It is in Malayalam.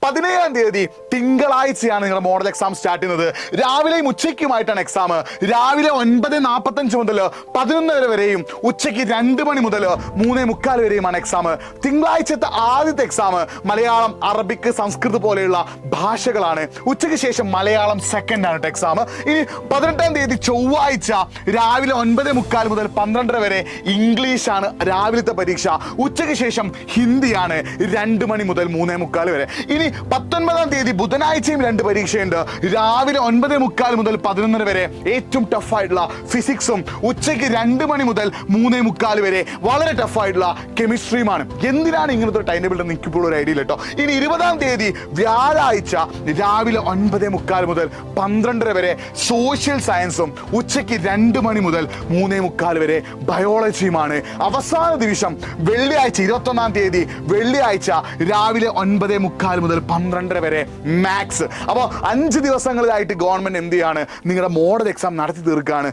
17-ാം തീയതി തിങ്കളാഴ്ചയാണ് നിങ്ങളുടെ മോഡൽ എക്സാം സ്റ്റാർട്ട് ചെയ്യുന്നത്. രാവിലെയും ഉച്ചയ്ക്കുമായിട്ടാണ് എക്സാം. രാവിലെ 9:45 മുതൽ 11 വരെയും ഉച്ചയ്ക്ക് 2 മണി മുതൽ 3:45 വരെയുമാണ് എക്സാം. തിങ്കളാഴ്ചത്തെ ആദ്യത്തെ എക്സാം മലയാളം, അറബിക്, സംസ്കൃത് പോലെയുള്ള ഭാഷകളാണ്. ഉച്ചയ്ക്ക് ശേഷം മലയാളം സെക്കൻഡ് ആണ് എക്സാം. ഇനി 18-ാം തീയതി ചൊവ്വാഴ്ച രാവിലെ 9:45 മുതൽ 12 വരെ ഇംഗ്ലീഷാണ് രാവിലത്തെ പരീക്ഷ. ഉച്ചയ്ക്ക് ശേഷം ഹിന്ദിയാണ് 2 മണി മുതൽ 3:45 വരെ. ഇനി 19-ാം തീയതി ബുധനാഴ്ചയും 2 പരീക്ഷയുണ്ട്. രാവിലെ 9:45 മുതൽ 11 വരെ ഏറ്റവും ടഫായിട്ടുള്ള ഫിസിക്സും, ഉച്ചയ്ക്ക് 2 മണി മുതൽ 3:45 വരെ വളരെ ടഫായിട്ടുള്ള കെമിസ്ട്രിയുമാണ്. എന്തിനാണ് ഇങ്ങനത്തെ ടൈം ടേബിൾ എന്ന് എനിക്കിപ്പോൾ ഒരു ഐഡിയ കേട്ടോ. ഇനി 20-ാം തീയതി വ്യാഴാഴ്ച രാവിലെ 9:45 മുതൽ 12 വരെ സോഷ്യൽ സയൻസും, ഉച്ചയ്ക്ക് 2 മണി മുതൽ 3:45 വരെ ബയോളജിയുമാണ്. അവസാന ദിവസം വെള്ളിയാഴ്ച 21-ാം തീയതി വെള്ളിയാഴ്ച രാവിലെ 9:45 മുതൽ 12 വരെ മാത്സ്. അപ്പോൾ 5 ദിവസങ്ങളിലായിട്ട് ഗവൺമെന്റ് എന്ത് ചെയ്യാണ്, നിങ്ങളുടെ മോഡൽ എക്സാം നടത്തി തീർക്കുകയാണ്.